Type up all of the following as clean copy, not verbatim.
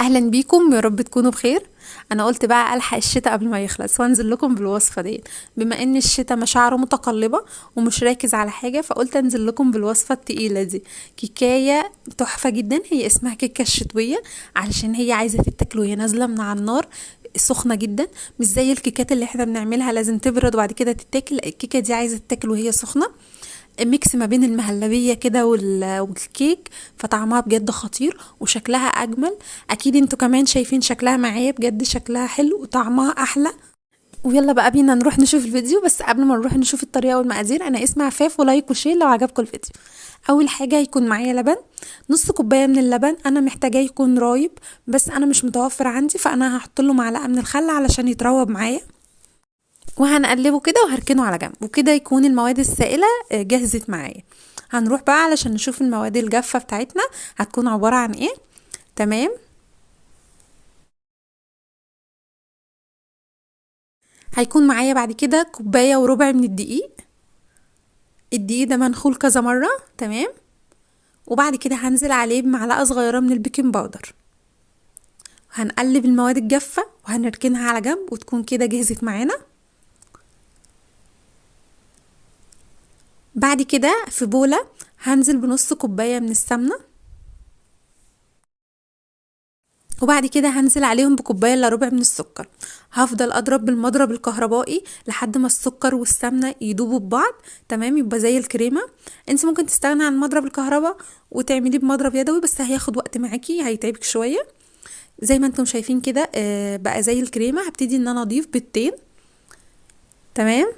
اهلا بيكم، يا رب تكونوا بخير. انا قلت بقى الحق الشتاء قبل ما يخلص وانزل لكم بالوصفه دي. بما ان الشتاء مشاعره متقلبه ومش راكز على حاجه، فقلت انزل لكم بالوصفه التقيله دي. كيكايه تحفه جدا، هي اسمها كيكه الشتويه علشان هي عايزه تتاكل وهي نازله من على النار سخنه جدا. مش زي الكيكات اللي احنا بنعملها لازم تبرد وبعد كده تتاكل، الكيكه دي عايزه تتاكل وهي سخنه. ميكس ما بين المهلبية كده والكيك، فطعمها بجد خطير وشكلها أجمل. أكيد انتوا كمان شايفين شكلها معايا، بجد شكلها حلو وطعمها أحلى. ويلا بقى بينا نروح نشوف الفيديو، بس قبل ما نروح نشوف الطريقة والمقادير أنا اسمي عفاف، ولايك وشير لو عجبكم الفيديو. أول حاجة هيكون معايا لبن، نص كوباية من اللبن. أنا محتاجاه يكون رايب، بس أنا مش متوفر عندي، فأنا هحط له معلقة من الخل علشان يتروب معايا، وهنقلبه كده وهركنه على جنب. وكده يكون المواد السائلة جهزت معايا. هنروح بقى علشان نشوف المواد الجافة بتاعتنا هتكون عبارة عن ايه. تمام. هيكون معايا بعد كده كوباية وربع من الدقيق. الدقيق ده منخول كذا مرة. تمام. وبعد كده هنزل عليه بمعلقة صغيرة من البيكنج باودر. هنقلب المواد الجافة وهنركنها على جنب وتكون كده جهزت معانا. بعد كده في بولة هنزل بنص كوباية من السمنة، وبعد كده هنزل عليهم بكوبايه الا ربع من السكر. هفضل اضرب بالمضرب الكهربائي لحد ما السكر والسمنه يدوبوا ببعض. تمام، يبقى زي الكريمه. انت ممكن تستغني عن مضرب الكهرباء وتعمليه بمضرب يدوي، بس هياخد وقت معاكي، هيتعبك شويه. زي ما انتم شايفين كده بقى زي الكريمه. هبتدي ان انا اضيف بيضتين. تمام.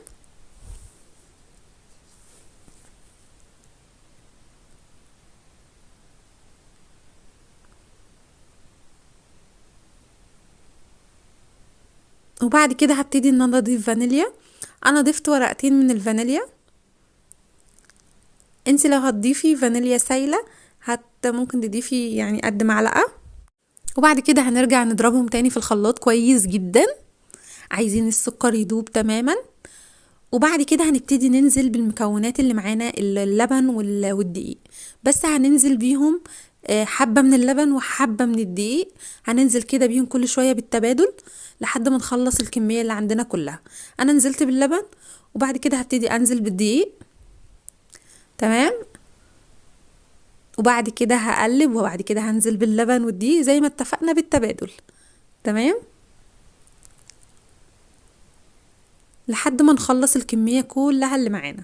وبعد كده هبتدي ان انا اضيف فانيليا. انا ضفت ورقتين من الفانيليا. انت لو هتضيفي فانيليا سايله ممكن تضيفي يعني قد معلقه. وبعد كده هنرجع نضربهم تاني في الخلاط كويس جدا. عايزين السكر يدوب تماما. وبعد كده هنبتدي ننزل بالمكونات اللي معانا، اللبن والدقيق. بس هننزل بيهم حبة من اللبن وحبة من الدقيق. هننزل كده بيهم كل شوية بالتبادل لحد ما نخلص الكمية اللي عندنا كلها. انا نزلت باللبن وبعد كده هبتدي انزل بالدقيق. تمام. وبعد كده هقلب وبعد كده هنزل باللبن والدقيق زي ما اتفقنا بالتبادل. تمام، لحد ما نخلص الكمية كلها اللي معانا.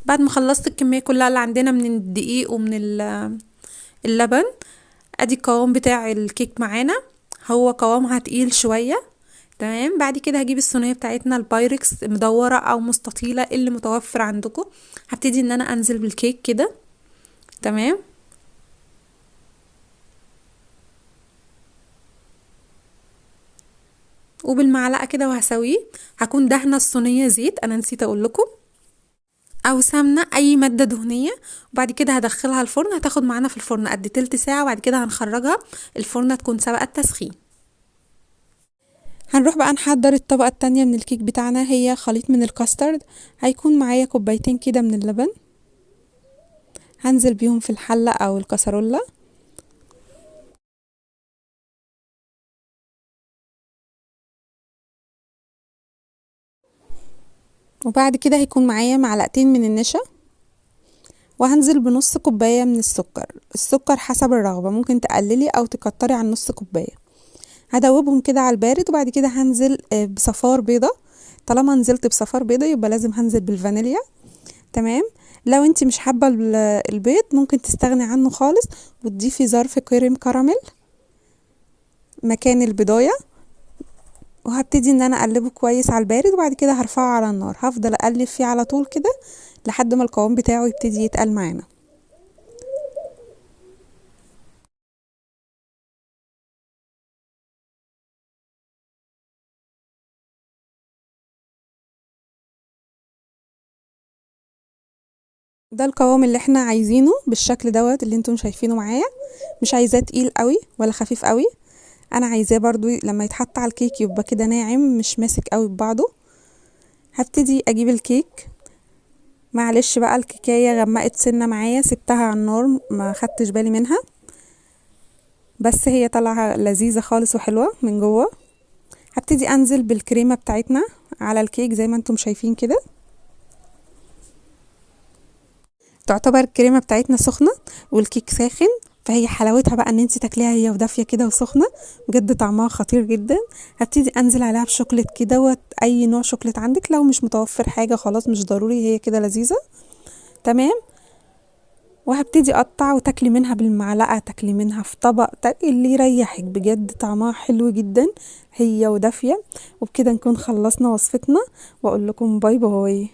بعد ما خلصت الكمية كلها اللي عندنا من الدقيق ومن اللبن، ادي القوام بتاع الكيك معانا. هو قوامها تقيل شوية. تمام. بعد كده هجيب الصينية بتاعتنا البايركس، مدورة او مستطيلة اللي متوفر عندكم. هبتدي ان انا انزل بالكيك كده. تمام. وبالمعلقة كده وهسويه. هكون دهنة الصينية زيت، انا نسيت اقول لكم، او سمنه، اي ماده دهنيه. وبعد كده هدخلها الفرن، هتاخد معانا في الفرن قد تلت ساعه، وبعد كده هنخرجها الفرن تكون سبقت التسخين. هنروح بقى نحضر الطبقه التانية من الكيك بتاعنا، هي خليط من الكاسترد. هيكون معايا كوبايتين كده من اللبن، هنزل بيهم في الحله او الكسرولة. وبعد كده هيكون معايا معلقتين من النشا، وهنزل بنص كوبايه من السكر. السكر حسب الرغبه، ممكن تقللي او تكتري عن نص كوبايه. هدوبهم كده على البارد، وبعد كده هنزل بصفار بيضة. طالما نزلت بصفار بيضة يبقى لازم هنزل بالفانيليا. تمام. لو انت مش حابة البيض ممكن تستغني عنه خالص وتضيفي ظرف كريم كراميل مكان البضاية. وهبتدي ان انا اقلبه كويس على البارد، وبعد كده هرفعه على النار، هفضل اقلب فيه على طول كده لحد ما القوام بتاعه يبتدي يتقل معانا. ده القوام اللي احنا عايزينه بالشكل دوت اللي انتم شايفينه معايا. مش عايزاه تقيل قوي ولا خفيف قوي، انا عايزاه برضو لما يتحط على الكيك يبقى كده ناعم مش ماسك قوي ببعضه. هبتدي اجيب الكيك. معلش بقى الكيكايه غمقت سنه معايا، سبتها على النار ما خدتش بالي منها، بس هي طالعه لذيذه خالص وحلوه من جوه. هبتدي انزل بالكريمه بتاعتنا على الكيك زي ما انتم شايفين كده. تعتبر الكريمه بتاعتنا سخنه والكيك ساخن، فهي حلاوتها بقى ان انت تاكليها هي ودافيه كده وسخنه، بجد طعمها خطير جدا. هبتدي انزل عليها بشوكليت كده، اي نوع شوكليت عندك، لو مش متوفر حاجه خلاص مش ضروري، هي كده لذيذه تمام. وهبتدي اقطع وتاكلي منها بالمعلقه، تاكلي منها في طبق، اللي يريحك، بجد طعمها حلو جدا هي ودافيه. وبكده نكون خلصنا وصفتنا، واقول لكم باي باي.